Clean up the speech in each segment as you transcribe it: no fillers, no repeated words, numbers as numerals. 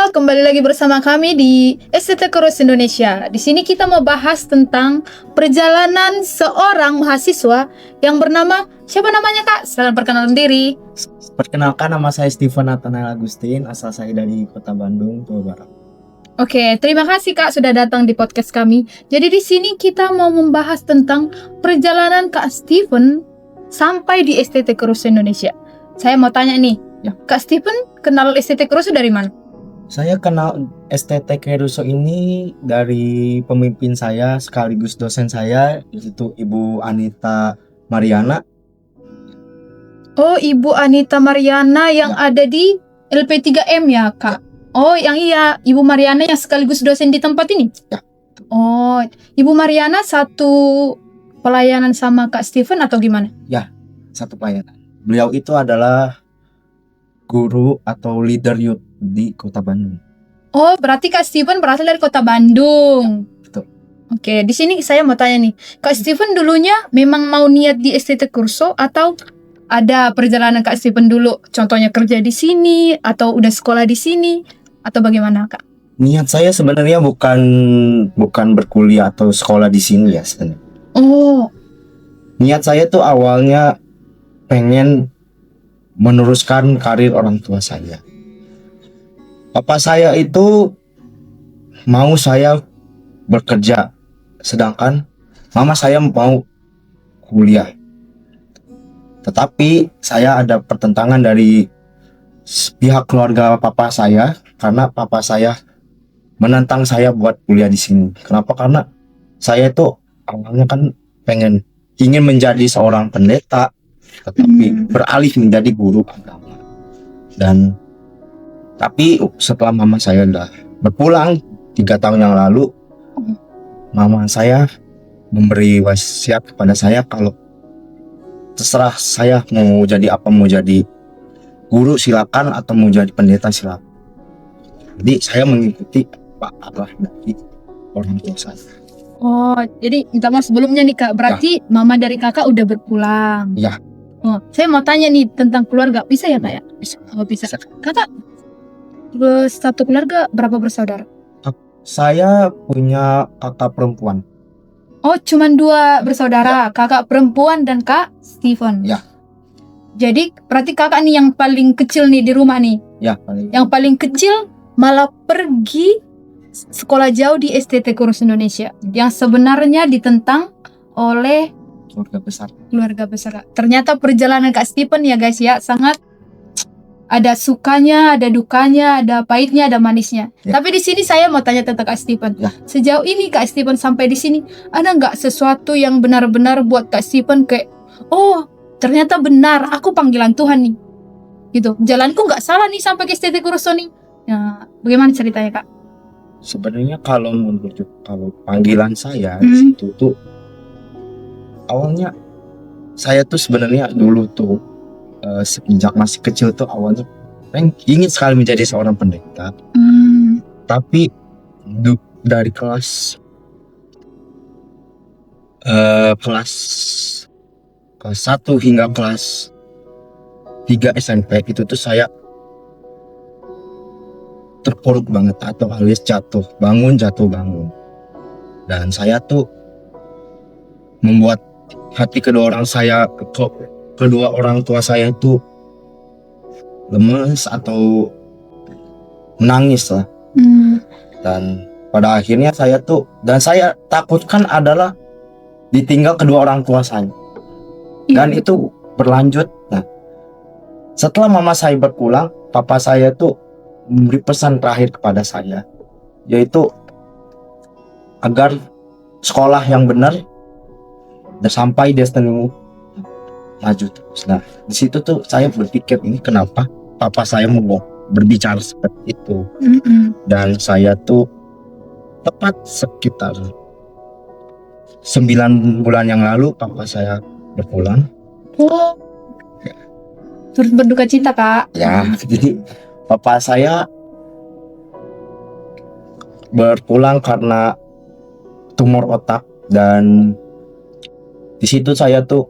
Halo, kembali lagi bersama kami di STT Kursus Indonesia. Di sini kita mau bahas tentang perjalanan seorang mahasiswa yang bernama, siapa namanya Kak? Silahkan perkenalkan diri. Perkenalkan, nama saya Steven Nathanael Agustin, asal saya dari Kota Bandung, Jawa Barat. Oke, terima kasih Kak sudah datang di podcast kami. Jadi di sini kita mau membahas tentang perjalanan Kak Steven sampai di STT Kursus Indonesia. Saya mau tanya nih, Ya. Kak Steven kenal STT Kursus dari mana? Saya kenal STT Keruso ini dari pemimpin saya sekaligus dosen saya, yaitu Ibu Anita Mariana. Oh, Ibu Anita Mariana yang ada di LP3M ya, Kak? Oh, yang iya, Ibu Mariana yang sekaligus dosen di tempat ini? Ya. Oh, Ibu Mariana satu pelayanan sama Kak Steven atau gimana? Satu pelayanan. Beliau itu adalah guru atau leader youth di Kota Bandung. Oh, berarti Kak Steven berasal dari Kota Bandung. Betul. Oke, di sini saya mau tanya nih, Kak Steven dulunya memang mau niat di STT Kurso atau ada perjalanan Kak Steven dulu, contohnya kerja di sini atau udah sekolah di sini atau bagaimana Kak? Niat saya sebenarnya bukan berkuliah atau sekolah di sini ya sebenarnya. Oh, Niat saya tuh awalnya pengen meneruskan karir orang tua saya. Papa saya itu mau saya bekerja, sedangkan mama saya mau kuliah. Tetapi saya ada pertentangan dari pihak keluarga papa saya karena papa saya menentang saya buat kuliah di sini. Kenapa? Karena saya itu awalnya kan ingin menjadi seorang pendeta, tetapi beralih menjadi guru agama. Tapi setelah mama saya udah berpulang 3 tahun yang lalu, mama saya memberi wasiat kepada saya kalau terserah saya mau jadi apa, mau jadi guru silakan atau mau jadi pendeta silakan. Jadi saya mengikuti apa arah dari orang tua saya. oh, jadi minta maaf sebelumnya nih Kak, berarti mama dari kakak udah berpulang. Ya. Oh, saya mau tanya nih tentang keluarga, bisa ya Kak ya? Bisa. Oh, bisa. Kakak satu keluarga berapa bersaudara? Saya punya kakak perempuan. Oh, cuman 2 bersaudara, kakak perempuan dan Kak Steven. Ya. Jadi berarti kakak nih yang paling kecil nih di rumah nih. Ya, paling. Yang paling kecil malah pergi sekolah jauh di STT Kursus Indonesia yang sebenarnya ditentang oleh Keluarga besar. keluarga besar. Ternyata perjalanan Kak Steven ya guys ya, sangat ada sukanya, ada dukanya, ada pahitnya, ada manisnya. Ya. Tapi di sini saya mau tanya tentang Kak Steven. Ya. Sejauh ini Kak Steven sampai di sini, ada nggak sesuatu yang benar-benar buat Kak Steven kayak, oh ternyata benar, aku panggilan Tuhan nih. Gitu, jalanku nggak salah nih sampai ke STT Kursus nih. Nah, bagaimana ceritanya Kak? Sebenarnya kalau panggilan saya di situ tuh awalnya saya tuh sebenarnya dulu tuh sejak masih kecil tuh awalnya ingin sekali menjadi seorang pendeta. Tapi dari kelas 1 hingga kelas 3 SMP itu tuh saya terpuruk banget atau alias jatuh bangun. Dan saya tuh membuat hati kedua orang tua saya itu lemes atau menangis lah. Dan pada akhirnya saya takutkan adalah ditinggal kedua orang tua saya. Dan itu berlanjut. Nah, setelah mama saya berpulang, papa saya tuh memberi pesan terakhir kepada saya, yaitu agar sekolah yang benar dan sampai destinimu maju terus. Nah, di situ tuh saya berpikir, ini kenapa papa saya mau berbicara seperti itu. Dan saya tuh tepat sekitar 9 bulan yang lalu papa saya berpulang. Oh, turut berduka cita Kak. Ya, jadi papa saya berpulang karena tumor otak. Dan di situ saya tuh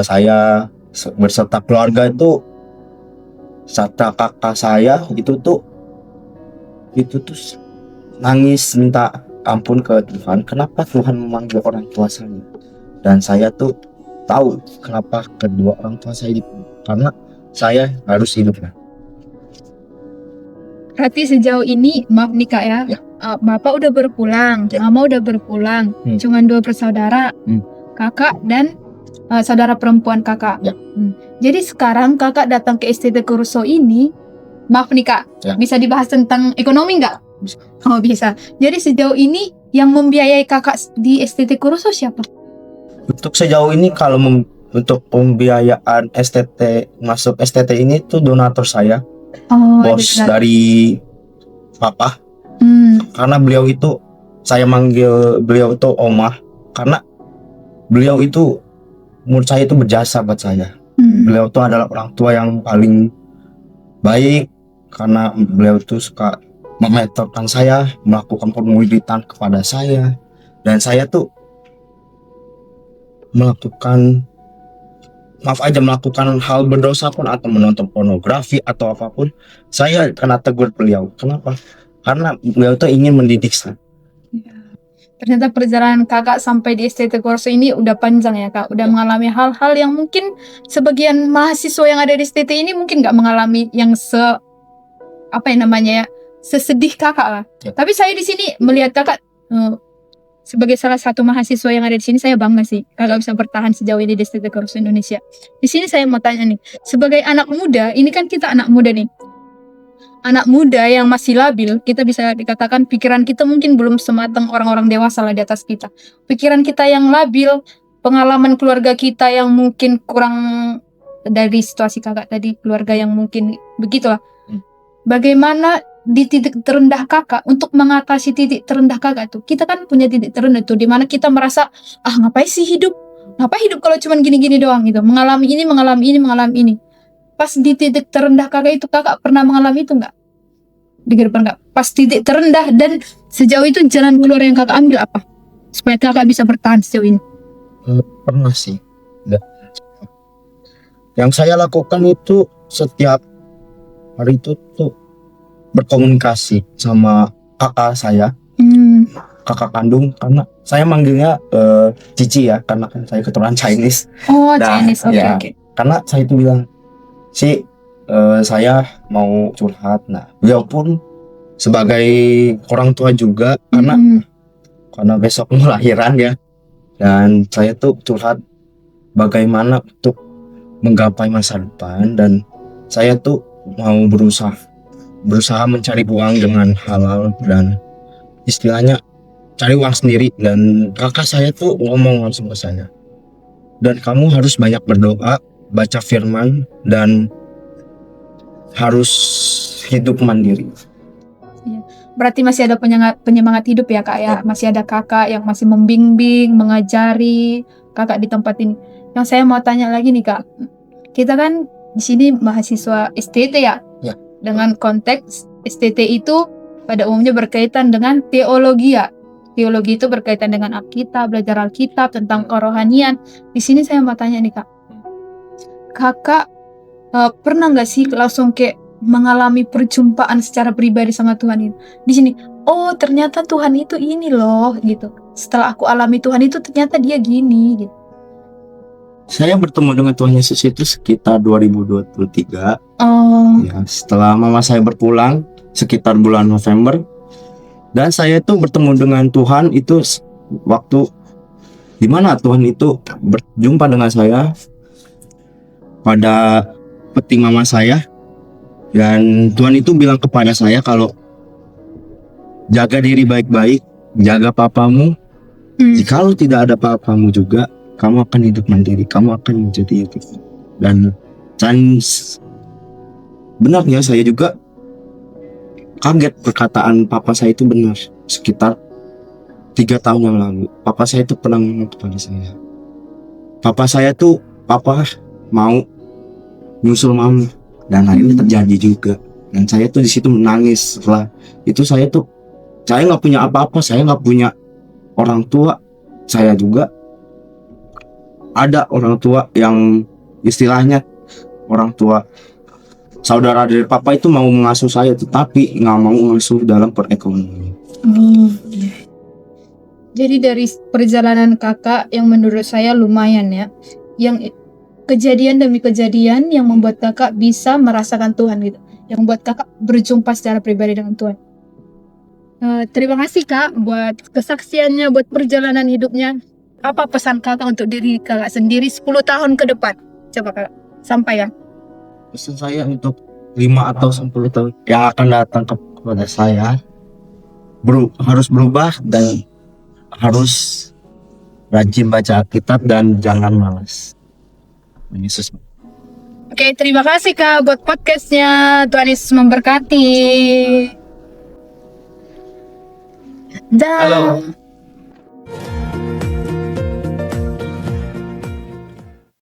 saya berserta keluarga itu, serta kakak saya itu tuh itu tuh nangis minta ampun ke Tuhan, kenapa Tuhan memanggil orang tua saya. Dan saya tuh tahu kenapa kedua orang tua saya karena saya harus hidup. Berarti sejauh ini, maaf nih Kak ya, Ya. Bapak udah berpulang, Ya. Mama udah berpulang, cuman 2 bersaudara, kakak dan saudara perempuan kakak. Ya. Jadi sekarang kakak datang ke STT Kuruso ini, maaf nih Kak, Ya. bisa dibahas tentang ekonomi nggak? Bisa. Oh bisa. Jadi sejauh ini yang membiayai kakak di STT Kuruso siapa? Untuk sejauh ini kalau untuk pembiayaan STT, masuk STT ini tuh donatur saya, Oh, bos dari papa. Karena beliau itu, saya manggil beliau itu omah, karena beliau itu menurut saya itu berjasa buat saya. Beliau itu adalah orang tua yang paling baik, karena beliau itu suka mementorkan saya, melakukan pemuridan kepada saya, dan saya tuh melakukan hal berdosa pun atau menonton pornografi atau apapun, saya kena tegur beliau. Kenapa? Karena beliau tuh ingin mendidik saya. Ternyata perjalanan kakak sampai di STT Kuruso ini udah panjang ya Kak, udah mengalami hal-hal yang mungkin sebagian mahasiswa yang ada di STT ini mungkin nggak mengalami yang sesedih kakak lah. Ya. Tapi saya di sini melihat kakak sebagai salah satu mahasiswa yang ada di sini, saya bangga sih kakak bisa bertahan sejauh ini di STT Kuruso Indonesia. Di sini saya mau tanya nih, sebagai anak muda, ini kan kita anak muda nih. Anak muda yang masih labil, kita bisa dikatakan pikiran kita mungkin belum sematang orang-orang dewasa lah di atas kita. Pikiran kita yang labil, pengalaman keluarga kita yang mungkin kurang dari situasi kakak tadi, keluarga yang mungkin begitulah. Bagaimana di titik terendah kakak untuk mengatasi titik terendah kakak tuh? Kita kan punya titik terendah tuh, dimana kita merasa ngapain sih hidup? Ngapain hidup kalau cuman gini-gini doang gitu? Mengalami ini. Pas di titik terendah kakak itu, kakak pernah mengalami itu nggak? Di kehidupan kak, pas titik terendah, dan sejauh itu jalan keluar yang kakak ambil apa? Supaya kakak bisa bertahan sejauh ini. Pernah sih. Yang saya lakukan itu setiap hari itu tuh berkomunikasi sama kakak saya, kakak kandung, karena saya manggilnya Cici ya, karena kan saya keturunan Chinese. Oh, Chinese, oke. Karena saya itu bilang, saya mau curhat. Nah, beliau pun sebagai orang tua juga, karena besok mau lahiran ya, dan saya tuh curhat bagaimana untuk menggapai masa depan, dan saya tuh mau berusaha mencari uang dengan halal dan istilahnya cari uang sendiri. Dan kakak saya tuh ngomong sama saya, dan kamu harus banyak berdoa, baca firman, dan harus hidup mandiri. Berarti masih ada penyemangat hidup ya kak ya, masih ada kakak yang masih membimbing, mengajari kakak di tempat ini. Yang saya mau tanya lagi nih kak, kita kan di sini mahasiswa STT ya, dengan konteks STT itu pada umumnya berkaitan dengan teologi ya. Teologi itu berkaitan dengan Alkitab, belajar Alkitab tentang kerohanian. Di sini saya mau tanya nih kak, kakak pernah nggak sih langsung kayak mengalami perjumpaan secara pribadi sama Tuhan itu? Di sini, oh ternyata Tuhan itu ini loh gitu. Setelah aku alami Tuhan itu ternyata dia gini gitu. Saya bertemu dengan Tuhan Yesus itu sekitar 2023. Ya, setelah mama saya berpulang sekitar bulan November. Dan saya itu bertemu dengan Tuhan itu waktu dimana Tuhan itu berjumpa dengan saya pada peti mama saya. Dan Tuhan itu bilang kepada saya kalau jaga diri baik-baik, jaga papamu. Jikalau tidak ada papamu juga, kamu akan hidup mandiri, kamu akan menjadi itu. Dan benarnya saya juga kaget perkataan papa saya itu benar. Sekitar 3 tahun yang lalu, papa saya itu pernah ngomong kepada saya, papa mau nyusul mama. Dan hari ini terjadi juga. Dan saya tuh di situ menangis. Setelah itu saya nggak punya apa-apa, saya nggak punya orang tua. Saya juga ada orang tua yang istilahnya orang tua saudara dari papa itu mau mengasuh saya, tetapi nggak mau mengasuh dalam perekonomian. Jadi dari perjalanan kakak yang menurut saya lumayan ya, yang kejadian demi kejadian yang membuat kakak bisa merasakan Tuhan gitu, yang membuat kakak berjumpa secara pribadi dengan Tuhan. Terima kasih kak buat kesaksiannya, buat perjalanan hidupnya. Apa pesan kakak untuk diri kakak sendiri 10 tahun ke depan? Coba kakak sampaikan. Pesan saya untuk 5 atau 10 tahun yang akan datang kepada saya, harus berubah dan harus rajin baca Alkitab dan jangan malas. Yesus. Oke, terima kasih kak buat podcastnya. Tuhan Yesus memberkati. Halo.